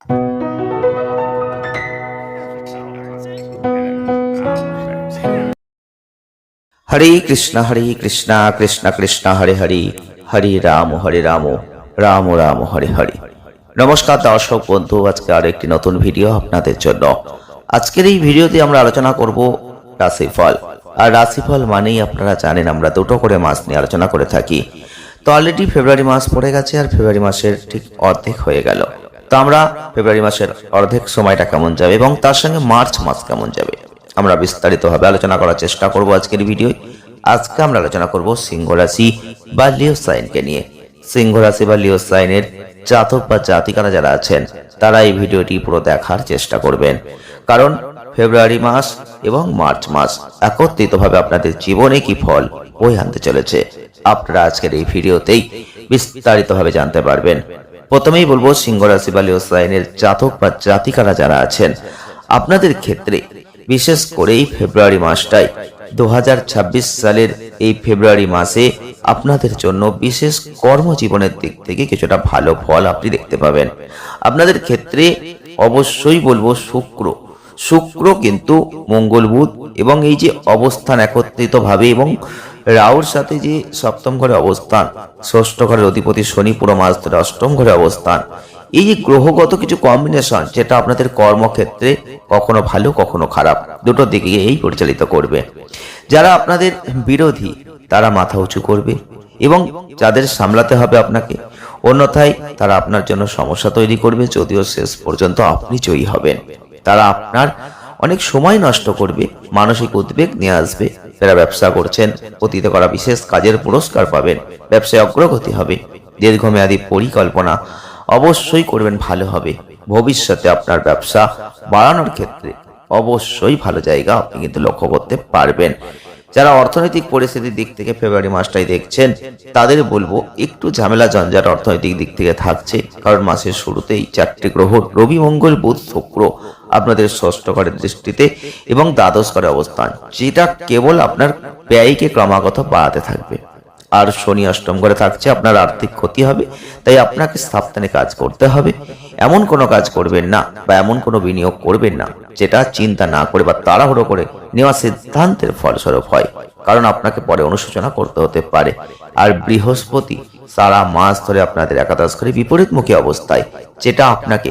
হরে কৃষ্ণ কৃষ্ণ কৃষ্ণ হরে হরে, হরে রাম রাম রাম হরে হরে। নমস্কার দর্শক বন্ধু, আজকে আরো একটি নতুন ভিডিও আপনাদের জন্য। আজকের এই ভিডিওতে আমরা আলোচনা করব রাশিফল। আর রাশিফল মানেই আপনারা জানেন আমরা দুটো করে মাস নিয়ে আলোচনা করে থাকি। তো অলরেডি ফেব্রুয়ারি মাস পড়ে গেছে আর ফেব্রুয়ারি মাসের ঠিক অর্ধেক হয়ে গেল। তো আমরা ফেব্রুয়ারি মাসের অর্ধেক সময়টা কেমন যাবে এবং তার সঙ্গে মার্চ মাস কেমন যাবে আমরা বিস্তারিতভাবে আলোচনা করার চেষ্টা করব আজকের ভিডিওয়। আজকে আমরা আলোচনা করব সিংহ রাশি বা লিও সাইনকে নিয়ে। সিংহ রাশি বা লিও সাইনের জাতক বা জাতিকারা যারা আছেন তারা এই ভিডিওটি পুরো দেখার চেষ্টা করবেন, কারণ ফেব্রুয়ারি মাস এবং মার্চ মাস একত্রিতভাবে আপনাদের জীবনে কি ফল বয়ে আনতে চলেছে আপনারা আজকের এই ভিডিওতেই বিস্তারিতভাবে জানতে পারবেন। প্রথমেই বলবো, সিংহ রাশি বা লিও সাইনের জাতক বা জাতিকারা যারা আছেন আপনাদের ক্ষেত্রে বিশেষ করে এই ফেব্রুয়ারি মাসটাই 2026 সালের এই ফেব্রুয়ারি মাসে আপনাদের জন্য বিশেষ কর্মজীবনের দিক থেকে কিছুটা ভালো ফল আপনি দেখতে পাবেন। আপনাদের ক্ষেত্রে অবশ্যই বলবো শুক্র কিন্তু মঙ্গল বুধ এবং এই যে অবস্থান একত্রিত ভাবে এবং রাহুর সাথে যে সপ্তম ঘরে অবস্থান, ষষ্ঠ ঘরের অধিপতি শনি পুরো মাস ধরে অষ্টম ঘরে অবস্থান, এই যে গ্রহগত কিছু কম্বিনেশন যেটা আপনাদের কর্মক্ষেত্রে কখনো ভালো কখনো খারাপ দুটো দিকে এই পরিচালিত করবে। যারা আপনাদের বিরোধী তারা মাথা উঁচু করবে এবং যাদের সামলাতে হবে আপনাকে, অন্যথায় তারা আপনার জন্য সমস্যা তৈরি করবে, যদিও শেষ পর্যন্ত আপনি জয়ী হবেন। তারা আপনার অনেক সময় নষ্ট করবে, মানসিক উদ্বেগ নিয়ে আসবে। যারা ব্যবসা করছেন অতীতে করা বিশেষ কাজের পুরস্কার পাবেন, ব্যবসায় অগ্রগতি হবে, দীর্ঘমেয়াদী পরিকল্পনা অবশ্যই করবেন, ভালো হবে। ভবিষ্যতে আপনার ব্যবসা বাড়ানোর ক্ষেত্রে অবশ্যই ভালো জায়গা আপনি কিন্তু লক্ষ্য করতে পারবেন। যারা অর্থনৈতিক পরিস্থিতির দিক থেকে ফেব্রুয়ারি মাসটাই দেখছেন তাদের বলবো একটু ঝামেলা জঞ্জাট অর্থনৈতিক দিক থেকে থাকছে, কারণ মাসের শুরুতেই 4টি গ্রহ রবি মঙ্গল বুধ শুক্র আপনাদের ষষ্ঠ ঘরের দৃষ্টিতে এবং দ্বাদশ ঘরে অবস্থান, যেটা কেবল আপনার ব্যয়কে ক্রমাগত বাড়াতে থাকবে। আর শনি অষ্টম ঘরে থাকছে, আপনার আর্থিক ক্ষতি হবে, তাই আপনাকে সাবধানে কাজ করতে হবে। এমন কোনো কাজ করবেন না বা এমন কোনো বিনিয়োগ করবেন না যেটা চিন্তা না করে বা তাড়াহুড়ো করে নেওয়া সিদ্ধান্তের ফলস্বরূপ হয়, কারণ আপনাকে পরে অনুশোচনা করতে হতে পারে। আর বৃহস্পতি সারা মাস ধরে আপনাদের একাদশ ঘরে বিপরীতমুখী অবস্থায়, যেটা আপনাকে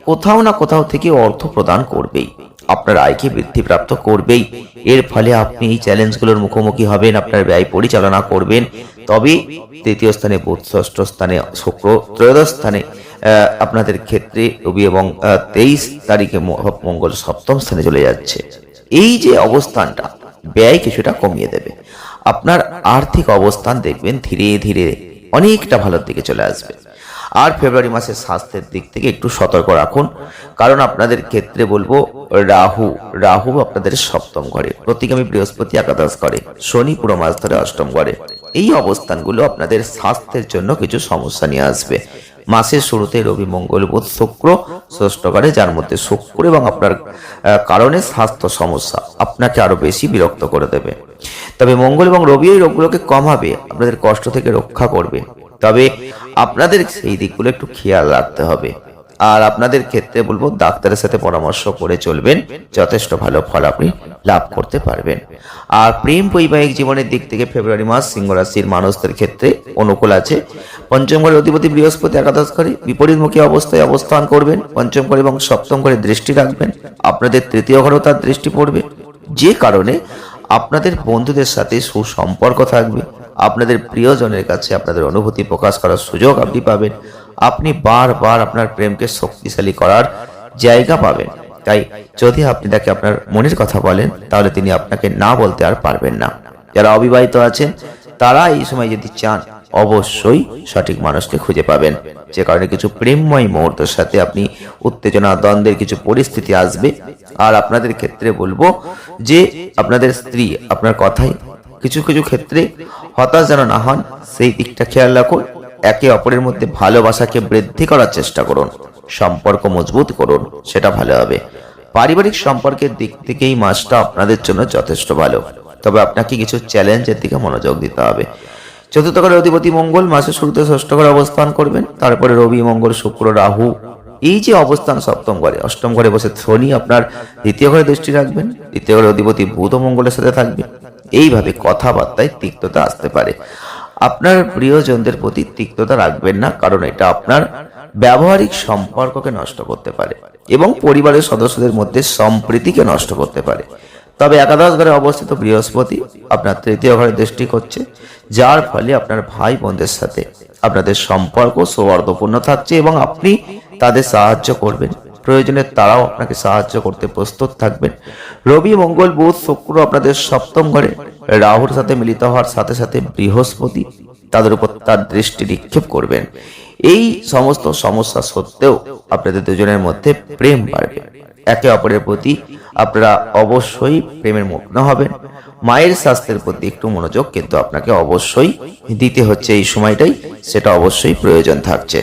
কোথাও না কোথাও থেকে অর্থ প্রদান করবেই, আপনার আয়কে বৃদ্ধিপ্রাপ্ত করবেই। এর ফলে আপনি এই চ্যালেঞ্জগুলোর মুখোমুখি হবেন, আপনার ব্যয় পরিচালনা করবেন। তবে তৃতীয় স্থানে বুধ, ষষ্ঠ স্থানে শুক্র, ত্রয়োদশ স্থানে আপনাদের ক্ষেত্রে রবি এবং 23 তারিখে মঙ্গল সপ্তম স্থানে চলে যাচ্ছে। এই যে অবস্থানটা ব্যয় কিছুটা কমিয়ে দেবে, আপনার আর্থিক অবস্থান দেখবেন ধীরে ধীরে অনেকটা ভালোর দিকে চলে আসবে। আর ফেব্রুয়ারি মাসের স্বাস্থ্যের দিক থেকে একটু সতর্ক রাখুন, কারণ আপনাদের ক্ষেত্রে বলবো রাহু আপনাদের সপ্তম ঘরে, প্রতিগামী বৃহস্পতি একাদশ ঘরে, শনি পুরো মাস ধরে অষ্টম ঘরে। এই অবস্থানগুলো আপনাদের স্বাস্থ্যের জন্য কিছু সমস্যা নিয়ে আসবে। মাসের শুরুতে রবি মঙ্গল বুধ শুক্র ষষ্ঠ ঘরে, যার মধ্যে শুক্র এবং আপনার কারণে স্বাস্থ্য সমস্যা আপনাকে আরো বেশি বিরক্ত করে দেবে। তবে মঙ্গল এবং রবি এই রোগগুলোকে কমাবে, আপনাদের কষ্ট থেকে রক্ষা করবে। তবে আপনাদের সেই দিকগুলো একটু খেয়াল রাখতে হবে। আর আপনাদের ক্ষেত্রে বলবো ডাক্তারের সাথে পরামর্শ করে চলবেন, যথেষ্ট ভালো ফল আপনি লাভ করতে পারবেন। আর প্রেম বৈবাহিক জীবনের দিক থেকে ফেব্রুয়ারি মাস সিংহ রাশির মানুষদের ক্ষেত্রে অনুকূল আছে। পঞ্চম ঘরের অধিপতি বৃহস্পতি একাদশ ঘরে বিপরীতমুখী অবস্থায় অবস্থান করবেন, পঞ্চম ঘর এবং সপ্তম ঘরে দৃষ্টি রাখবেন, আপনাদের তৃতীয় ঘরেও তার দৃষ্টি পড়বে, যে কারণে আপনাদের বন্ধুদের সাথে সুসম্পর্ক থাকবে। আপনাদের প্রিয়জনের কাছে আপনাদের অনুভূতি প্রকাশ করার সুযোগ আপনি পাবেন। আপনি বারবার আপনার প্রেমকে শক্তিশালী করার জায়গা পাবেন। তাই যদি আপনি তাকে আপনার মনের কথা বলেন তাহলে তিনি আপনাকে না বলতে আর পারবেন না। যারা অবিবাহিত আছেন তারা এই সময় যদি চান অবশ্যই সঠিক মানুষকে খুঁজে পাবেন, যে কারণে কিছু প্রেমময় মুহূর্তের সাথে আপনি উত্তেজনা দ্বন্দ্বের কিছু পরিস্থিতি আসবে। আর আপনাদের ক্ষেত্রে বলবো যে আপনাদের স্ত্রী আপনার কথাই কিছু কিছু ক্ষেত্রে হতাশ যেন না হন, সেই দিকটা খেয়াল রাখুন। একে অপরের মধ্যে ভালোবাসাকে বৃদ্ধি করার চেষ্টা করুন, সম্পর্ক মজবুত করুন, সেটা ভালো হবে। পারিবারিক সম্পর্কের দিক থেকে এই মাসটা আপনাদের জন্য যথেষ্ট ভালো, তবে আপনাকে কিছু চ্যালেঞ্জের দিকে মনোযোগ দিতে হবে। চতুর্থ ঘরের অধিপতি মঙ্গল মাসের শুরুতে ষষ্ঠ ঘরে অবস্থান করবেন, তারপরে রবি মঙ্গল শুক্র রাহু এই যে অবস্থান সপ্তম ঘরে, অষ্টম ঘরে বসে শনি আপনার দ্বিতীয় ঘরে দৃষ্টি রাখবেন, দ্বিতীয় ঘরের অধিপতি বুধ ও মঙ্গলের সাথে থাকবে। এইভাবে কথাবার্তায় তিক্ততা আসতে পারে। আপনার প্রিয়জনদের প্রতি তিক্ততা রাখবেন না, কারণ এটা আপনার ব্যবহারিক সম্পর্ককে নষ্ট করতে পারে এবং পরিবারের সদস্যদের মধ্যে সম্প্রীতিকে নষ্ট করতে পারে। তবে একাদশ ঘরে অবস্থিত বৃহস্পতি আপনার তৃতীয় ঘরে দৃষ্টি করছে, যার ফলে আপনার ভাই বোনদের সাথে আপনাদের সম্পর্ক সৌহার্দ্যপূর্ণ থাকছে এবং আপনি তাদের সাহায্য করবেন, প্রয়োজনে তারাও আপনাকে সাহায্য করতে প্রস্তুত থাকবেন। রবি, মঙ্গল, বুধ, শুক্র আপনাদের সপ্তম ঘরে রাহুর সাথে মিলিত হওয়ার সাথে সাথে বৃহস্পতি তাদের উপর তার দৃষ্টি নিক্ষেপ করবেন। এই সমস্ত সমস্যা সত্ত্বেও আপনাদের দুজনের মধ্যে প্রেম বাড়বে। একে অপরের প্রতি আপনারা অবশ্যই প্রেমের মগ্ন হবেন। মায়ের স্বাস্থ্যের প্রতি একটু মনোযোগ কিন্তু আপনাকে অবশ্যই দিতে হচ্ছে এই সময়টাই, সেটা অবশ্যই প্রয়োজন থাকছে।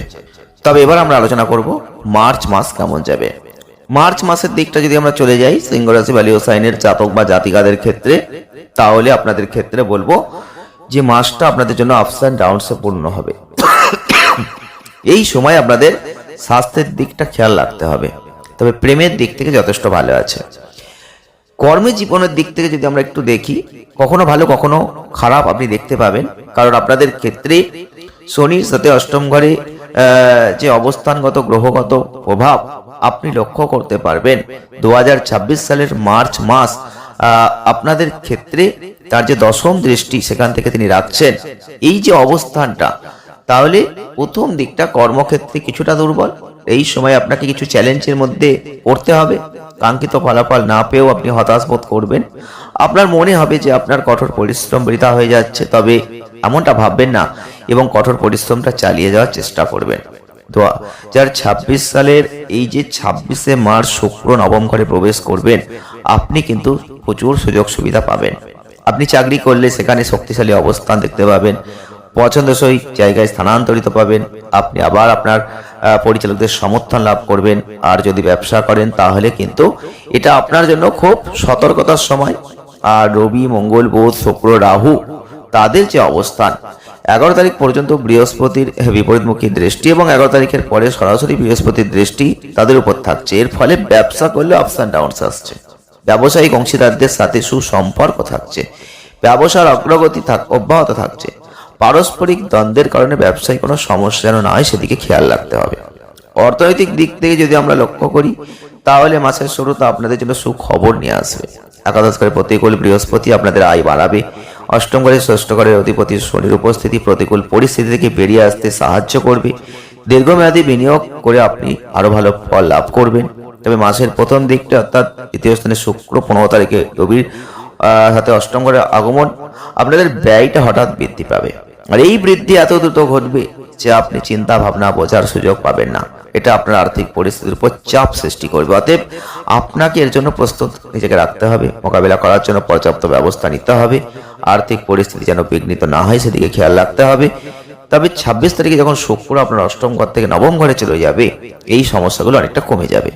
তবে এবার আমরা আলোচনা করব মার্চ মাস কেমন যাবে। মার্চ মাসের দিকটা যদি আমরা চলে যাই সিংহ রাশি বা লিও সাইনের জাতক বা জাতিকাদের ক্ষেত্রে, তাহলে আপনাদের ক্ষেত্রে বলবো যে মাসটা আপনাদের জন্য আপস অ্যান্ড ডাউনসে পূর্ণ হবে। এই সময় আপনাদের স্বাস্থ্যের দিকটা খেয়াল রাখতে হবে, তবে প্রেমের দিক থেকে যথেষ্ট ভালো আছে। কর্মজীবনের দিক থেকে যদি আমরা একটু দেখি, কখনো ভালো কখনো খারাপ আপনি দেখতে পাবেন, কারণ আপনাদের ক্ষেত্রে শনির সাথে অষ্টম ঘরে যে অবস্থানগত গ্রহগত প্রভাব আপনি লক্ষ্য করতে পারবেন 2026 সালের মার্চ মাস আপনাদের ক্ষেত্রে তার যে দশম দৃষ্টি সেখান থেকে তিনি রাখছেন। এই যে অবস্থানটা, তাহলে প্রথম দিকটা কর্মক্ষেত্রে কিছুটা দুর্বল। এই সময় আপনাকে কিছু চ্যালেঞ্জের মধ্যে পড়তে হবে, কাঙ্ক্ষিত ফলাফল না পেয়েও আপনি হতাশ বোধ করবেন। আপনার মনে হবে যে আপনার কঠোর পরিশ্রম বৃথা হয়ে যাচ্ছে, তবে এমনটা ভাববেন না এবং কঠোর পরিশ্রমটা চালিয়ে যাওয়ার চেষ্টা করবেন। 2026 সালের এই যে 26শে মার্চ শুক্র নবম ঘরে প্রবেশ করবেন, আপনি কিন্তু প্রচুর সুযোগ সুবিধা পাবেন। আপনি চাকরি করলে সেখানে শক্তিশালী অবস্থান দেখতে পাবেন, পছন্দসই জায়গায় স্থানান্তরিত পাবেন, আপনি আবার আপনার পরিচালকদের সমর্থন লাভ করবেন। আর যদি ব্যবসা করেন তাহলে কিন্তু এটা আপনার জন্য খুব সতর্কতার সময়। আর রবি, মঙ্গল, বুধ, শুক্র, রাহু তাদের যে অবস্থান 11 তারিখ পর্যন্ত বৃহস্পতির বিপরীতমুখী দৃষ্টি এবং 11 তারিখের পরে সরাসরি বৃহস্পতির দৃষ্টি তাদের উপর থাকছে। এর ফলে ব্যবসা করলে আপস অ্যান্ড ডাউনস আসছে, ব্যবসায়িক অংশীদারদের সাথে সুসম্পর্ক থাকছে, ব্যবসার অগ্রগতি অব্যাহত থাকছে। পারস্পরিক দ্বন্দ্বের কারণে ব্যবসায় কোনো সমস্যা যেন না হয় সেদিকে খেয়াল রাখতে হবে। অর্থনৈতিক দিক থেকে যদি আমরা লক্ষ্য করি, তাহলে মাসের শুরুতে আপনাদের জন্য সুখবর নিয়ে আসবে। একাদশ ঘরে প্রতিকূল বৃহস্পতি আপনাদের আয় বাড়াবে। অষ্টম ঘরে ষষ্ঠ ঘরের অধিপতি শনির উপস্থিতি প্রতিকূল পরিস্থিতি থেকে বেরিয়ে আসতে সাহায্য করবে। দীর্ঘমেয়াদী বিনিয়োগ করে আপনি আরো ভালো ফল লাভ করবেন। তবে মাসের প্রথম দিকটা অর্থাৎ তৃতীয় স্থানে শুক্র 15 তারিখে রবির সাথে অষ্টম ঘরে আগমন আপনাদের ব্যয়টা হঠাৎ বৃদ্ধি পাবে। আর এই বৃদ্ধি এত দ্রুত ঘটবে যে আপনি চিন্তা ভাবনা বোঝার সুযোগ পাবেন না। এটা আপনার আর্থিক পরিস্থিতির উপর চাপ সৃষ্টি করবে। অতএব আপনাকে এর জন্য প্রস্তুত নিজেকে রাখতে হবে, মোকাবিলা করার জন্য পর্যাপ্ত ব্যবস্থা নিতে হবে। আর্থিক পরিস্থিতি যেন বিঘ্নিত না হয় সেদিকে খেয়াল রাখতে হবে। তবে 26 তারিখে যখন শুক্র আপনার অষ্টম ঘর থেকে নবম ঘরে চলে যাবে, এই সমস্যাগুলো অনেকটা কমে যাবে।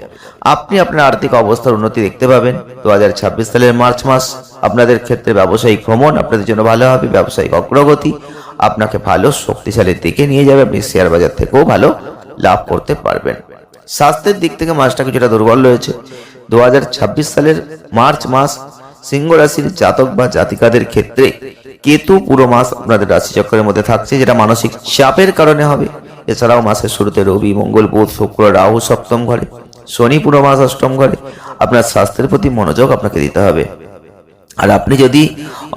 আপনি আপনার আর্থিক অবস্থার উন্নতি দেখতে পাবেন। 2026 সালের মার্চ মাস আপনাদের ক্ষেত্রে ব্যবসায়িক ভ্রমণ আপনাদের জন্য ভালো হবে। ব্যবসায়িক অগ্রগতি আপনাকে ভালো শক্তিশালীর দিকে নিয়ে যাবে। আপনি শেয়ার বাজার থেকেও ভালো লাভ করতে পারবেন। স্বাস্থ্যের দিক থেকে মাসটা কিছুটা দুর্বল রয়েছে। 2026 সালের মার্চ মাস সিংহ রাশির জাতক বা জাতিকাদের ক্ষেত্রে কেতু পুরো মাস আপনাদের রাশিচক্রের মধ্যে থাকছে, যেটা মানসিক চাপের কারণে হবে। এছাড়াও মাসের শুরুতে রবি, মঙ্গল, বুধ, শুক্র, রাহু সপ্তম ঘরে, শনি পুরো মাস অষ্টম ঘরে। আপনার স্বাস্থ্যের প্রতি মনোযোগ আপনাকে দিতে হবে। আর আপনি যদি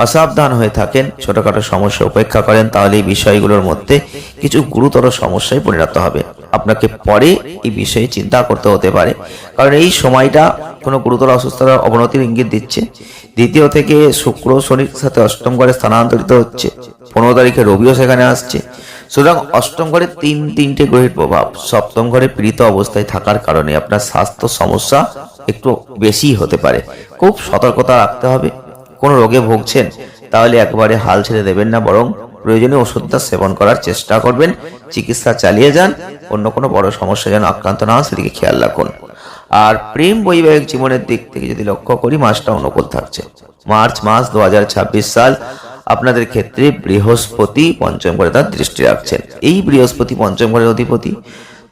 অসাবধান হয়ে থাকেন, ছোটখাটো সমস্যা উপেক্ষা করেন, তাহলে এই বিষয়গুলোর মধ্যে কিছু গুরুতর সমস্যায় পরিণত হবে। আপনাকে পরে এই বিষয়ে চিন্তা করতে হতে পারে, কারণ এই সময়টা কোনো গুরুতর অসুস্থতার অবনতির ইঙ্গিত দিচ্ছে। দ্বিতীয় থেকে শুক্র শনির সাথে অষ্টম ঘরে স্থানান্তরিত হচ্ছে। 15 তারিখে রবিও সেখানে আসছে। সুতরাং অষ্টম ঘরে তিনটে গ্রহের প্রভাব সপ্তম ঘরে পীড়িত অবস্থায় থাকার কারণে আপনার স্বাস্থ্য সমস্যা একটু বেশি হতে পারে। খুব সতর্কতা রাখতে হবে। কোনো রোগে ভুগছেন তাহলে একবারে হাল ছেড়ে দেবেন না, বরং প্রয়োজনীয় ওষুধটা সেবন করার চেষ্টা করবেন, চিকিৎসা চালিয়ে যান। অন্য কোনো বড় সমস্যা যেন আক্রান্ত না হয় সেদিকে খেয়াল রাখুন। আর প্রেম বৈবাহিক জীবনের দিক থেকে যদি লক্ষ্য করি, মাসটা অনুকূল থাকছে। মার্চ মাস 2026 সাল আপনাদের ক্ষেত্রে বৃহস্পতি পঞ্চম ঘরে তার দৃষ্টি রাখছেন। এই বৃহস্পতি পঞ্চম ঘরের অধিপতি,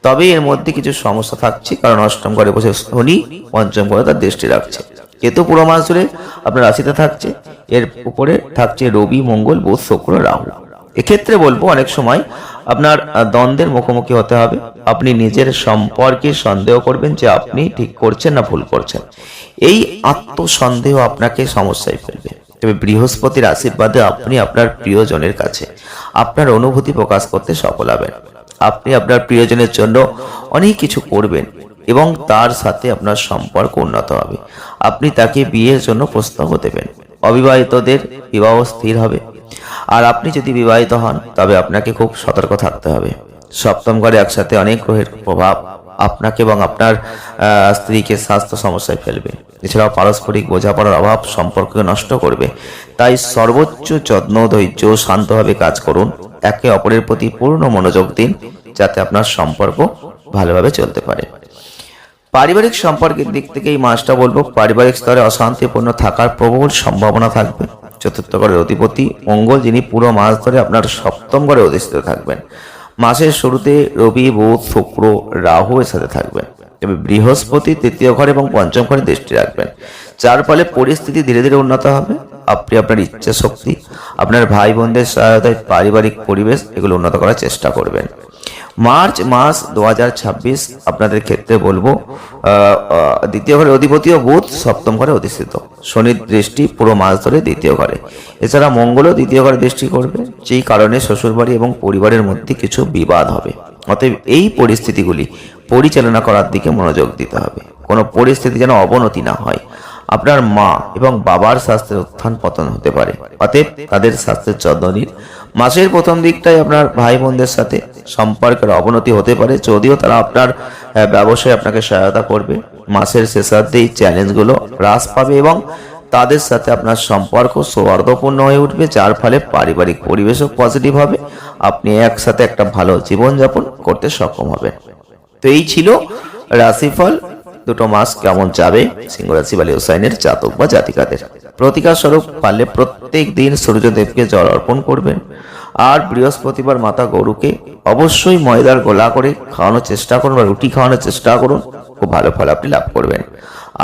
তবে এর মধ্যে কিছু সমস্যা থাকছে, কারণ অষ্টম ঘরে বসে শনি, পঞ্চম ঘরে তার দৃষ্টি রাখছে। কেতু পুরো মাস ধরে আপনার রাশিতে থাকছে, এর উপরে থাকছে রবি, মঙ্গল, বুধ, শুক্র, রাহু। এক্ষেত্রে বলবো অনেক সময় আপনার দ্বন্দ্বের মুখোমুখি হতে হবে। আপনি নিজের সম্পর্কে সন্দেহ করবেন যে আপনি ঠিক করছেন না ভুল করছেন। এই আত্মসন্দেহ আপনাকে সমস্যায় ফেলবে। তবে বৃহস্পতির আশীর্বাদে আপনি আপনার প্রিয়জনের কাছে আপনার অনুভূতি প্রকাশ করতে সফল হবেন। আপনি আপনার প্রিয়জনের জন্য অনেক কিছু করবেন এবং তার সাথে আপনার সম্পর্ক উন্নত হবে। আপনি তাকে বিয়ের জন্য প্রস্তাবও দেবেন। অবিবাহিতদের বিবাহ স্থির হবে। আর আপনি যদি বিবাহিত হন তবে আপনাকে খুব সতর্ক থাকতে হবে। সপ্তম ঘরে একসাথে অনেক গ্রহের প্রভাব আপনাকে এবং আপনার স্ত্রীকে স্বাস্থ্য সমস্যায় ফেলবে। এছাড়াও পারস্পরিক বোঝাপড়ার অভাব সম্পর্ককে নষ্ট করবে। তাই সর্বোচ্চ যত্ন, ধৈর্য, শান্তভাবে কাজ করুন। একে অপরের প্রতি পূর্ণ মনোযোগ দিন, যাতে আপনার সম্পর্ক ভালোভাবে চলতে পারে। পারিবারিক সম্পর্কের দিক থেকে এই মাসটা বলবো পারিবারিক স্তরে অশান্তিপূর্ণ থাকার প্রবল সম্ভাবনা থাকবে। চতুর্থ ঘরের অধিপতি মঙ্গল, যিনি পুরো মাস ধরে আপনার সপ্তম ঘরে অধিষ্ঠিত থাকবেন। মাসের শুরুতে রবি, বুধ, শুক্র, রাহু এর সাথে থাকবেন। তবে বৃহস্পতি তৃতীয় ঘর এবং পঞ্চম ঘরে দৃষ্টি রাখবেন, যার ফলে পরিস্থিতি ধীরে ধীরে উন্নত হবে। আপনি আপনার ইচ্ছা শক্তি, আপনার ভাই বোনদের সহায়তায় পারিবারিক পরিবেশ এগুলো উন্নত করার চেষ্টা করবেন। মার্চ মাস 2026 আপনাদের ক্ষেত্রে বলবো দ্বিতীয় ঘরে অধিপতি বুধ সপ্তম ঘরে অধিষ্ঠিত। শনির দৃষ্টি পুরো মাস ধরে দ্বিতীয় ঘরে। এছাড়া মঙ্গলও দ্বিতীয় ঘরে দৃষ্টি করবে, যেই কারণে শ্বশুরবাড়ি এবং পরিবারের মধ্যে কিছু বিবাদ হবে। অতএব এই পরিস্থিতিগুলি পরিচালনা করার দিকে মনোযোগ দিতে হবে। কোনো পরিস্থিতি যেন অবনতি না হয়। আপনার মা এবং বাবার স্বাস্থ্যের উত্থান পতন হতে পারে, অতএব তাদের স্বাস্থ্যের যত্ন নিন। মাসের প্রথম দিকটায় আপনার ভাই বোনদের সাথে সম্পর্কের অবনতি হতে পারে, যদিও তারা আপনার ব্যবসায় আপনাকে সহায়তা করবে। মাসের শেষার্ধে এই চ্যালেঞ্জগুলো হ্রাস পাবে এবং তাদের সাথে আপনার সম্পর্ক সৌহার্দ্যপূর্ণ হয়ে উঠবে, যার ফলে পারিবারিক পরিবেশও পজিটিভ হবে। আপনি একসাথে একটা ভালো জীবনযাপন করতে সক্ষম হবেন। তো এই ছিল রাশিফল। দুটো মাস কেমন যাবে সিংহ রাশি বা লিও সাইনের জাতক বা জাতিকাদের। প্রতিকার স্বরূপ পারলে প্রত্যেক দিন সূর্যদেবকে জল অর্পণ করবেন। আর বৃহস্পতিবার মাতা গরুকে অবশ্যই ময়দার গোলা করে খাওয়ানোর চেষ্টা করুন বা রুটি খাওয়ানোর চেষ্টা করুন। খুব ভালো ফল আপনি লাভ করবেন।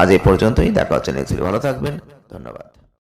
আজ এই পর্যন্তই, দেখা হচ্ছে নেক্সট ভিডিও। ভালো থাকবেন, ধন্যবাদ।